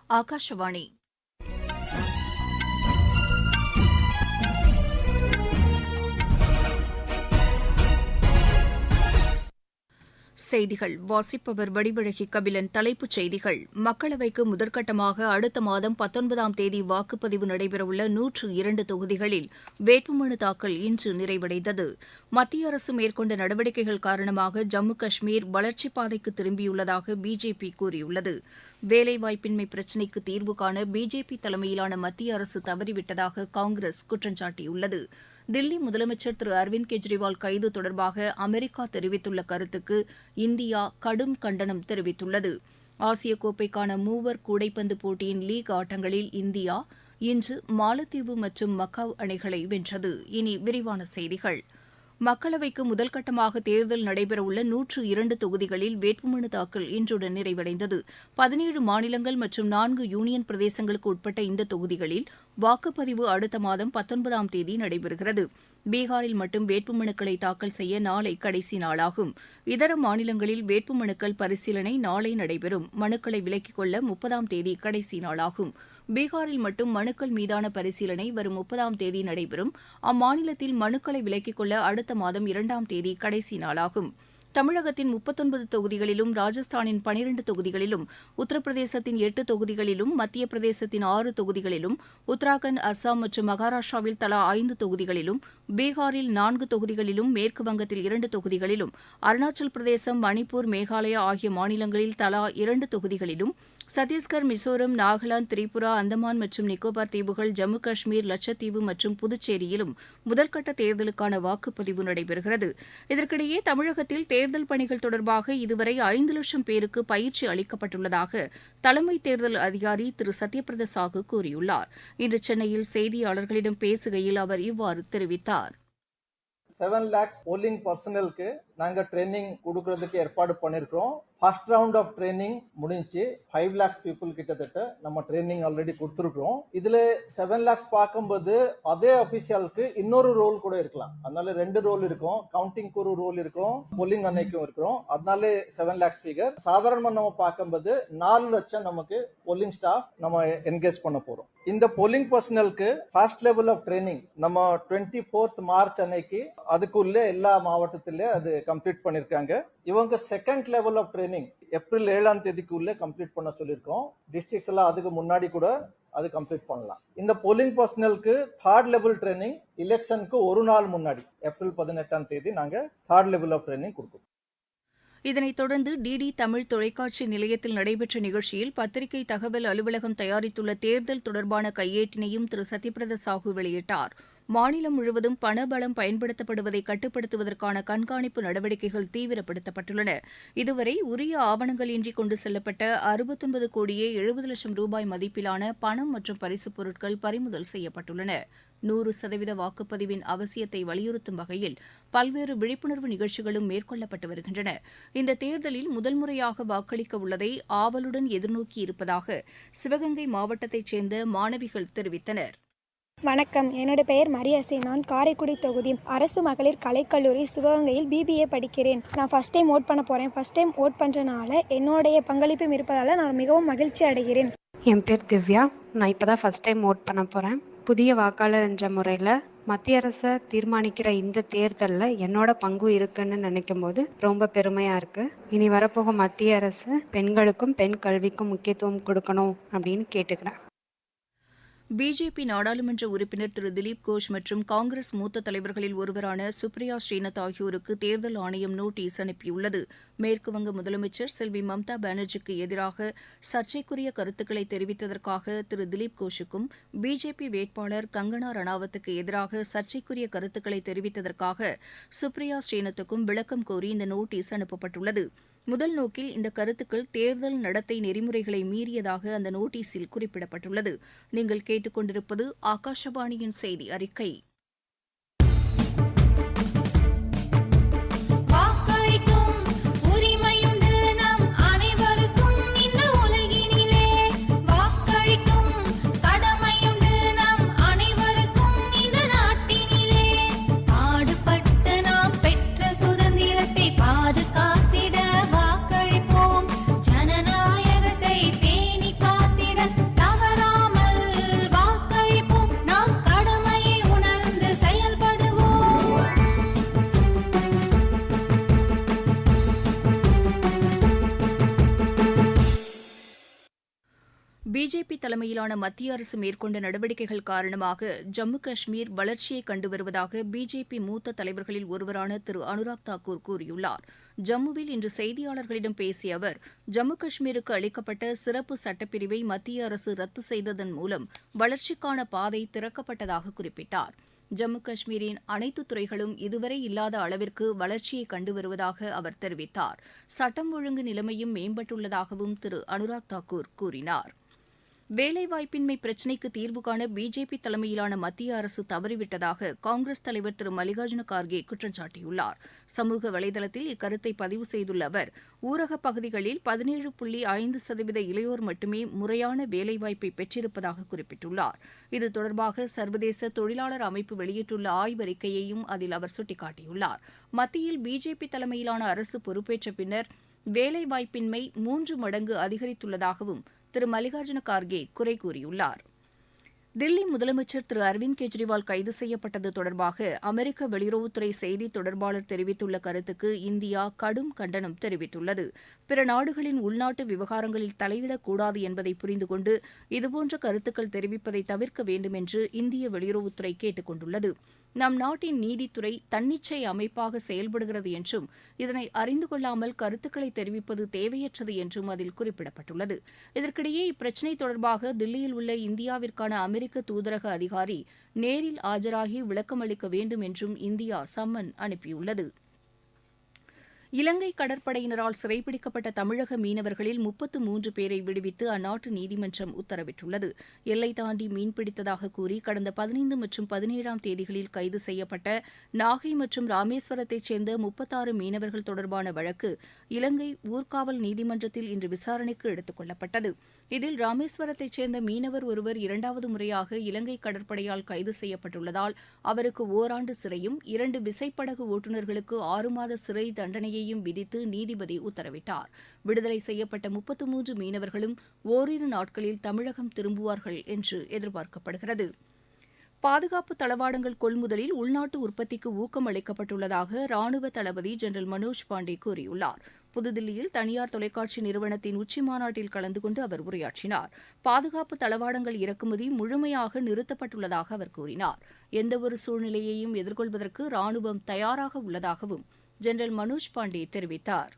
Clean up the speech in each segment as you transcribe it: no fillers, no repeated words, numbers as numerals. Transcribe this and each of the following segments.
ஆகாஷவாணி. செய்திகள் வாசிப்பவர் வடிவழகி கபிலன். தலைப்புச் செய்திகள்: மக்களவைக்கு முதற்கட்டமாக அடுத்த மாதம் 19ஆம் தேதி வாக்குப்பதிவு நடைபெறவுள்ள 102 தொகுதிகளில் வேட்புமனு தாக்கல் இன்று நிறைவடைந்தது. மத்திய அரசு மேற்கொண்ட நடவடிக்கைகள் காரணமாக ஜம்மு காஷ்மீர் வளர்ச்சிப் பாதைக்கு திரும்பியுள்ளதாக பிஜேபி கூறியுள்ளது. வேலைவாய்ப்பின்மை பிரச்சினைக்கு தீர்வு காண பிஜேபி தலைமையிலான மத்திய அரசு தவறிவிட்டதாக காங்கிரஸ் குற்றம் சாட்டியுள்ளது. தில்லி முதலமைச்சர் திரு அரவிந்த் கெஜ்ரிவால் கைது தொடர்பாக அமெரிக்கா தெரிவித்துள்ள கருத்துக்கு இந்தியா கடும் கண்டனம் தெரிவித்துள்ளது. ஆசிய கோப்பைக்கான மூவர் கூடைப்பந்து போட்டியின் லீக் ஆட்டங்களில் இந்தியா இன்று மாலத்தீவு மற்றும் மக்காவ் அணிகளை வென்றது. இனி விரிவான செய்திகள். மக்களவைக்கு முதல்கட்டமாக தேர்தல் நடைபெறவுள்ள 102 தொகுதிகளில் வேட்புமனு தாக்கல் இன்றுடன் நிறைவடைந்தது. 17 மாநிலங்கள் மற்றும் 4 யூனியன் பிரதேசங்களுக்கு உட்பட்ட இந்த தொகுதிகளில் வாக்குப்பதிவு அடுத்த மாதம் 19ஆம் தேதி நடைபெறுகிறது. பீகாரில் மட்டும் வேட்புமனுக்களை தாக்கல் செய்ய நாளை கடைசி நாளாகும். இதர மாநிலங்களில் வேட்புமனுக்கள் பரிசீலனை நாளை நடைபெறும். மனுக்களை விலக்கிக் கொள்ள 30ஆம் தேதி கடைசி நாளாகும். பீகாரில் மட்டும் மனுக்கள் மீதான பரிசீலனை வரும் 30ஆம் தேதி நடைபெறும். அம்மாநிலத்தில் மனுக்களை விலக்கிக் கொள்ள அடுத்த மாதம் 2ஆம் தேதி கடைசி நாளாகும். தமிழகத்தின் 39 தொகுதிகளிலும், ராஜஸ்தானின் 12 தொகுதிகளிலும், உத்தரப்பிரதேசத்தின் 8 தொகுதிகளிலும், மத்திய பிரதேசத்தின் 6 தொகுதிகளிலும், உத்தராகண்ட், அஸ்ஸாம் மற்றும் மகாராஷ்டிராவில் தலா 5 தொகுதிகளிலும், பீகாரில் 4 தொகுதிகளிலும், மேற்குவங்கத்தில் 2 தொகுதிகளிலும், அருணாச்சல் பிரதேசம், மணிப்பூர், மேகாலயா ஆகிய மாநிலங்களில் தலா 2 தொகுதிகளிலும், சத்தீஸ்கர், மிசோரம், நாகாலாந்து, திரிபுரா, அந்தமான் மற்றும் நிக்கோபார் தீவுகள், ஜம்மு காஷ்மீர், லட்சத்தீவு மற்றும் புதுச்சேரியிலும் முதல்கட்ட தேர்தலுக்கான வாக்குப்பதிவு நடைபெறுகிறது. இதற்கிடையே தமிழகத்தில் தேர்தல் பணிகள் தொடர்பாக இதுவரை 5 லட்சம் பேருக்கு பயிற்சி அளிக்கப்பட்டுள்ளதாக தலைமை தேர்தல் அதிகாரி திரு சத்யபிரதா சாஹூ கூறியுள்ளார். இன்று சென்னையில் செய்தியாளர்களிடம் பேசுகையில் அவர் இவ்வாறு தெரிவித்தார். 7 lakhs போலிங் பர்சனலுக்கு நாங்க ட்ரைனிங் கொடுக்கறதுக்கு ஏற்பாடு பண்ணிருக்கோம். ஃபர்ஸ்ட் ரவுண்ட் ஆஃப் ட்ரைனிங் முடிஞ்சு 5 lakhs பீப்புள் கிட்டத்தட்ட நம்ம ட்ரைனிங் ஆல்ரெடி கொடுத்துருக்கோம். இதுல 7 lakhs பார்க்கும்போது அதே அபிஷியலுக்கு இன்னொரு ரோல் கூட இருக்கலாம். அதனால 2 ரோல் இருக்கும். கவுண்டிங்க்கு ஒரு ரோல் இருக்கும், போலிங் அன்னைக்கும் இருக்கிறோம். அதனால 7 lakhs ஃபிகர். சாதாரணமா நம்ம பார்க்கும்போது 4 லட்சம் நமக்கு போலிங் ஸ்டாஃப் நம்ம என்கேஜ் பண்ண போறோம். இந்த போலிங் பர்சனலுக்கு ஃபர்ஸ்ட் லெவல் ஆஃப் ட்ரைனிங் நம்ம 24th மார்ச் அன்னைக்கு அதுக்குள்ள எல்லா மாவட்டத்திலே அது கம்ப்ளீட் பண்ணிருக்காங்க. இவங்க second level of training April 7ஆம் தேதிக்குள்ள கம்ப்ளீட் பண்ண சொல்லியிருக்கோம். டிஸ்ட்ரிக்ட்ஸ் எல்லாம் அதுக்கு முன்னாடி கூட அது கம்ப்ளீட் பண்ணலாம். இந்த போலிங் பர்சனலுக்கு தேர்ட் லெவல் ட்ரைனிங் எலெக்ஷனுக்கு ஒரு நாள் முன்னாடி ஏப்ரல் 18ஆம் தேதி நாங்க தேர்ட் லெவல் ஆஃப் ட்ரைனிங் கொடுக்கிறோம். இதனைத் தொடர்ந்து டிடி தமிழ் தொலைக்காட்சி நிலையத்தில் நடைபெற்ற நிகழ்ச்சியில் பத்திரிகை தகவல் அலுவலகம் தயாரித்துள்ள தேர்தல் தொடர்பான கையேட்டினையும் திரு சத்யபிரதா சாஹூ வெளியிட்டார். மாநிலம் முழுவதும் பணபலம் பயன்படுத்தப்படுவதை கட்டுப்படுத்துவதற்கான கண்காணிப்பு நடவடிக்கைகள் தீவிரப்படுத்தப்பட்டுள்ளன. இதுவரை உரிய ஆவணங்கள் இன்றி கொண்டு செல்லப்பட்ட 69 கோடியே 70 லட்சம் ரூபாய் மதிப்பிலான பணம் மற்றும் பரிசுப் பொருட்கள் பறிமுதல் செய்யப்பட்டுள்ளன. 100% வாக்குப்பதிவின் அவசியத்தை வலியுறுத்தும் வகையில் பல்வேறு விழிப்புணர்வு நிகழ்ச்சிகளும் மேற்கொள்ளப்பட்டு வருகின்றன. இந்த தேர்தலில் முதல் முறையாக வாக்களிக்க உள்ளதை ஆவலுடன் எதிர்நோக்கி இருப்பதாக சிவகங்கை மாவட்டத்தைச் சேர்ந்த மாணவிகள் தெரிவித்தனர். வணக்கம், என்னோட பெயர் மரியசி. நான் காரைக்குடி தொகுதி அரசு மகளிர் கலைக்கல்லூரி சிவகங்கையில் BBA படிக்கிறேன். நான் ஃபர்ஸ்ட் டைம் ஓட் பண்ண போகிறேன். ஃபர்ஸ்ட் டைம் ஓட் பண்ணுறதுனால என்னுடைய பங்களிப்பும் இருப்பதால் நான் மிகவும் மகிழ்ச்சி அடைகிறேன். என் பேர் திவ்யா. நான் இப்போ தான் ஃபர்ஸ்ட் டைம் ஓட் பண்ண போகிறேன். புதிய வாக்காளர் என்ற முறையில் மத்திய அரசை தீர்மானிக்கிற இந்த தேர்தலில் என்னோட பங்கு இருக்குன்னு நினைக்கும் போது ரொம்ப பெருமையாக இருக்குது. இனி வரப்போகும் மத்திய அரசு பெண்களுக்கும் பெண் கல்விக்கும் முக்கியத்துவம் கொடுக்கணும் அப்படின்னு கேட்டுக்கிறேன். பிஜேபி நாடாளுமன்ற உறுப்பினர் திரு திலீப் கோஷ் மற்றும் காங்கிரஸ் மூத்த தலைவர்களில் ஒருவரான சுப்ரியா ஸ்ரீநாத் ஆகியோருக்கு தேர்தல் ஆணையம் நோட்டீஸ் அனுப்பியுள்ளது. மேற்குவங்க முதலமைச்சர் செல்வி மம்தா பானர்ஜிக்கு எதிராக சர்ச்சைக்குரிய கருத்துக்களை தெரிவித்ததற்காக திரு திலீப் கோஷுக்கும், பிஜேபி வேட்பாளர் கங்கனா ரணாவத்துக்கு எதிராக சர்ச்சைக்குரிய கருத்துக்களை தெரிவித்ததற்காக சுப்ரியா ஸ்ரீநாத்துக்கும் விளக்கம் கோரி இந்த நோட்டீஸ் அனுப்பப்பட்டுள்ளது. முதல் நோக்கில் இந்த கருத்துக்கள் தேர்தல் நடத்தை நெறிமுறைகளை மீறியதாக அந்த நோட்டீஸில் குறிப்பிடப்பட்டுள்ளது. நீங்கள் கேட்டுக்கொண்டிருப்பது ஆகாஷவாணியின் செய்தி அறிக்கை. ஜனநாயகத்தை பேணி காத்திட பிஜேபி தலைமையிலான மத்திய அரசு மேற்கொண்ட நடவடிக்கைகள் காரணமாக ஜம்மு காஷ்மீர் வளர்ச்சியை கண்டு வருவதாக பிஜேபி மூத்த தலைவர்களில் ஒருவரான திரு அனுராக் தாக்கூர் கூறியுள்ளார். ஜம்முவில் இன்று செய்தியாளர்களிடம் பேசிய அவர், ஜம்மு காஷ்மீருக்கு அளிக்கப்பட்ட சிறப்பு சட்டப்பிரிவை மத்திய அரசு ரத்து செய்ததன் மூலம் வளர்ச்சிக்கான பாதை திறக்கப்பட்டதாக குறிப்பிட்டார். ஜம்மு காஷ்மீரின் அனைத்து துறைகளும் இதுவரை இல்லாத அளவிற்கு வளர்ச்சியை கண்டு வருவதாக அவர் தெரிவித்தார். சட்டம் ஒழுங்கு நிலைமையும் மேம்பட்டுள்ளதாகவும் திரு அனுராக் தாக்கூர் கூறினார். வேலைவாய்ப்பின்மை பிரச்சினைக்கு தீர்வு காண பிஜேபி தலைமையிலான மத்திய அரசு தவறிவிட்டதாக காங்கிரஸ் தலைவர் திரு மல்லிகார்ஜுன கார்கே குற்றம் சாட்டியுள்ளார். சமூக வலைதளத்தில் இக்கருத்தை பதிவு செய்துள்ள அவர், ஊரகப் பகுதிகளில் 17.5% இளையோர் மட்டுமே முறையான வேலைவாய்ப்பை பெற்றிருப்பதாக குறிப்பிட்டுள்ளார். இது தொடர்பாக சர்வதேச தொழிலாளர் அமைப்பு வெளியிட்டுள்ள ஆய்வறிக்கையையும் அதில் அவர் சுட்டிக்காட்டியுள்ளார். மத்தியில் பிஜேபி தலைமையிலான அரசு பொறுப்பேற்ற பின்னர் வேலைவாய்ப்பின்மை 3 மடங்கு அதிகரித்துள்ளதாகவும் திரு மல்லிகார்ஜுன கார்கே குறை கூறியுள்ளார். தில்லி முதலமைச்சர் திரு அரவிந்த் கெஜ்ரிவால் கைது செய்யப்பட்டது தொடர்பாக அமெரிக்க வெளியுறவுத்துறை செய்தி தொடர்பாளர் தெரிவித்துள்ள கருத்துக்கு இந்தியா கடும் கண்டனம் தெரிவித்துள்ளது. பிற நாடுகளின் உள்நாட்டு விவகாரங்களில் தலையிடக்கூடாது என்பதை புரிந்து கொண்டு இதுபோன்ற கருத்துக்கள் தெரிவிப்பதை தவிர்க்க வேண்டும் என்று இந்திய வெளியுறவுத்துறை கேட்டுக் கொண்டுள்ளது. நம் நாட்டின் நீதித்துறை தன்னிச்சை அமைப்பாக செயல்படுகிறது என்றும் இதனை அறிந்து கொள்ளாமல் கருத்துக்களை தெரிவிப்பது தேவையற்றது என்றும் அதில் குறிப்பிடப்பட்டுள்ளது. இதற்கிடையே இப்பிரச்சினை தொடர்பாக தில்லியில் உள்ள இந்தியாவிற்கான அமெரிக்க தூதரக அதிகாரி நேரில் ஆஜராகி விளக்கம் அளிக்க வேண்டும் என்றும் இந்தியா சம்மன் அனுப்பியுள்ளது. இலங்கை கடற்படையினரால் சிறைப்பிடிக்கப்பட்ட தமிழக மீனவர்களில் 33 பேரை விடுவித்து அந்நாட்டு நீதிமன்றம் உத்தரவிட்டுள்ளது. எல்லை தாண்டி மீன்பிடித்ததாக கூறி கடந்த 15 மற்றும் 17ஆம் தேதிகளில் கைது செய்யப்பட்ட நாகை மற்றும் ராமேஸ்வரத்தைச் சேர்ந்த 36 மீனவர்கள் தொடர்பான வழக்கு இலங்கை ஊர்காவல் நீதிமன்றத்தில் இன்று விசாரணைக்கு எடுத்துக் கொள்ளப்பட்டது. இதில் ராமேஸ்வரத்தைச் சேர்ந்த மீனவர் ஒருவர் 2வது முறையாக இலங்கை கடற்படையால் கைது செய்யப்பட்டுள்ளதால் அவருக்கு ஓராண்டு சிறையும் 2 விசைப்படகு ஓட்டுநர்களுக்கு 6 மாத சிறை தண்டனையையும் விதித்து நீதிபதி உத்தரவிட்டார். விடுதலை செய்யப்பட்ட 33 மீனவர்களும் ஓரிரு நாட்களில் தமிழகம் திரும்புவார்கள் என்று எதிர்பார்க்கப்படுகிறது. பாதுகாப்பு தளவாடங்கள் கொள்முதலில் உள்நாட்டு உற்பத்திக்கு ஊக்கம் அளிக்கப்பட்டுள்ளதாக ராணுவ தளபதி ஜெனரல் மனோஜ் பாண்டே கூறியுள்ளார். புதுதில்லியில் தனியார் தொலைக்காட்சி நிறுவனத்தின் உச்சிமாநாட்டில் கலந்து கொண்டு அவர் உரையாற்றினார். பாதுகாப்பு தளவாடங்கள் இறக்குமதி முழுமையாக நிறுத்தப்பட்டுள்ளதாக அவர் கூறினார். எந்தவொரு சூழ்நிலையையும் எதிர்கொள்வதற்கு ராணுவம் தயாராக உள்ளதாகவும் ஜெனரல் மனோஜ் பாண்டே தெரிவித்தார்.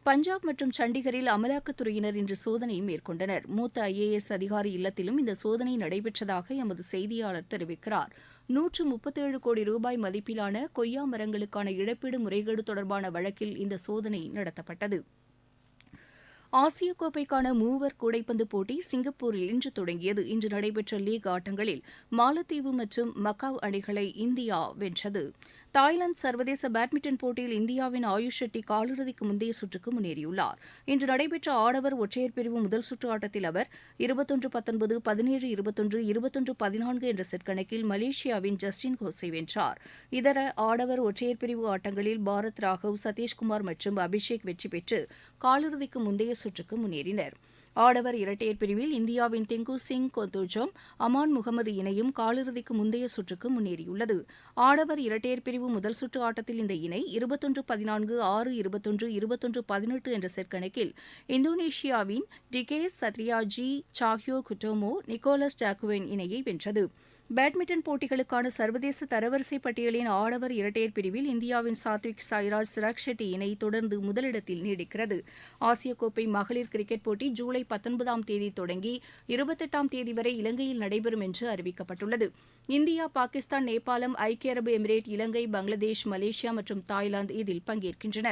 பஞ்சாப் மற்றும் சண்டிகரில் அமலாக்கத்துறையினர் இன்று சோதனை மேற்கொண்டனர். மூத்த IAS அதிகாரி இல்லத்திலும் இந்த சோதனை நடைபெற்றதாக எமது செய்தியாளர் தெரிவிக்கிறார். 137 கோடி ரூபாய் மதிப்பிலான கொய்யா மரங்களுக்கான இழப்பீடு முறைகேடு தொடர்பான வழக்கில் இந்த சோதனை நடத்தப்பட்டது. ஆசிய கோப்பைக்கான மூவர் கூடைப்பந்து போட்டி சிங்கப்பூரில் இன்று தொடங்கியது. இன்று நடைபெற்ற லீக் ஆட்டங்களில் மாலத்தீவு மற்றும் மக்காவ் அணிகளை இந்தியா வென்றது. தாய்லாந்து சர்வதேச பேட்மிண்டன் போட்டியில் இந்தியாவின் ஆயுஷ் ஷெட்டி காலிறுதிக்கு முந்தைய சுற்றுக்கு முன்னேறியுள்ளார். இன்று நடைபெற்ற ஆடவர் ஒற்றையர் பிரிவு முதல் சுற்று ஆட்டத்தில் அவர் 21-19, 17-21, 21-14 என்ற செட் கணக்கில் மலேசியாவின் ஜஸ்டின் கோஸை வென்றார். இதர ஆடவர் ஒற்றையர் பிரிவு ஆட்டங்களில் பாரத் ராகவ், சதீஷ்குமார் மற்றும் அபிஷேக் வெற்றி பெற்று காலிறுதிக்கு முந்தைய சுற்றுக்கு முன்னேறினர். ஆடவர் இரட்டையர் பிரிவில் இந்தியாவின் திங்கு சிங் கோத்தோஜோம், அமான் முகமது இணையும் காலிறுதிக்கு முந்தைய சுற்றுக்கு முன்னேறியுள்ளது. ஆடவர் இரட்டையர் பிரிவு முதல் சுற்று ஆட்டத்தில் இந்த இணை 21-14, 6-21, 21-18 என்ற செட் கணக்கில் இந்தோனேஷியாவின் டிகேஸ் சத்ரியாஜி சாஹியோ குட்டோமோ, நிக்கோலஸ் ஜாக்குவின் இணையை வென்றது. பேட்மிண்டன் போட்டிகளுக்கான சர்வதேச தரவரிசை பட்டியலின் ஆடவர் இரட்டையர் பிரிவில் இந்தியாவின் சாத்விக் சாய்ராஜ் சிராக் ஷெட்டி இணை தொடர்ந்து முதலிடத்தில் நீடிக்கிறது. ஆசிய கோப்பை மகளிர் கிரிக்கெட் போட்டி ஜூலை 19ஆம் தேதி தொடங்கி 28ஆம் தேதி வரை இலங்கையில் நடைபெறும் என்று அறிவிக்கப்பட்டுள்ளது. இந்தியா, பாகிஸ்தான், நேபாளம், ஐக்கிய அரபு எமிரேட், இலங்கை, பங்களாதேஷ், மலேசியா மற்றும் தாய்லாந்து இதில் பங்கேற்கின்றன.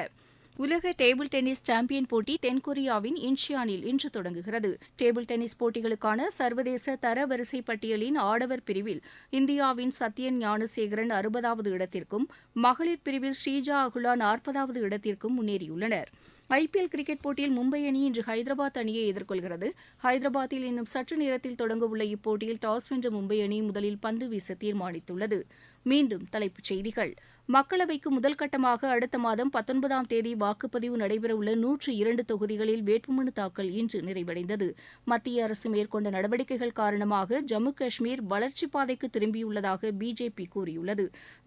உலக டேபிள் டென்னிஸ் சாம்பியன் போட்டி தென்கொரியாவின் இன்ச்சியானில் இன்று தொடங்குகிறது. டேபிள் டென்னிஸ் போட்டிகளுக்கான சர்வதேச தரவரிசை பட்டியலின் ஆடவர் பிரிவில் இந்தியாவின் சத்யன் ஞானசேகரன் 60வது இடத்திற்கும், மகளிர் பிரிவில் ஸ்ரீஜா அகுலா 40வது இடத்திற்கும் முன்னேறியுள்ளனர். IPL கிரிக்கெட் போட்டியில் மும்பை அணி இன்று ஹைதராபாத் அணியை எதிர்கொள்கிறது. ஹைதராபாத்தில் இன்னும் சற்று நேரத்தில் தொடங்கவுள்ள இப்போட்டியில் டாஸ் வென்ற மும்பை அணி முதலில் பந்து வீச தீர்மானித்துள்ளது. மீண்டும் தலைப்புச் செய்திகள். மக்களவைக்கு முதல் கட்டமாக அடுத்த மாதம் 19ஆம் தேதி வாக்குப்பதிவு நடைபெறவுள்ள 102 தொகுதிகளில் வேட்புமனு தாக்கல் இன்று நிறைவடைந்தது. மத்திய அரசு மேற்கொண்ட நடவடிக்கைகள் காரணமாக ஜம்மு காஷ்மீர் வளர்ச்சிப் பாதைக்கு திரும்பியுள்ளதாக பிஜேபி கூறியுள்ளது.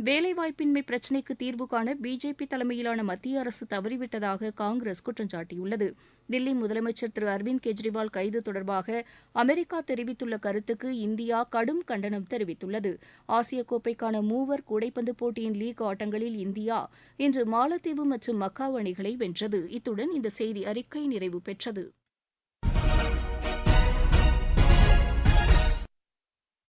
வேலைவாய்ப்பின்மை பிரச்சினைக்கு தீர்வு காண பிஜேபி தலைமையிலான மத்திய அரசு தவறிவிட்டதாக காங்கிரஸ் குற்றம் சாட்டியுள்ளது. தில்லி முதலமைச்சர் திரு அரவிந்த் கெஜ்ரிவால் கைது தொடர்பாக அமெரிக்கா தெரிவித்துள்ள கருத்துக்கு இந்தியா கடும் கண்டனம் தெரிவித்துள்ளது. ஆசிய கோப்பைக்கான மூவர் கூடைப்பந்து போட்டியின் லீக் ஆட்டங்களில் இந்தியா இன்று மாலத்தீவு மற்றும் மக்காவு அணிகளை வென்றது. இத்துடன் இந்த செய்தி அறிக்கை நிறைவு பெற்றது.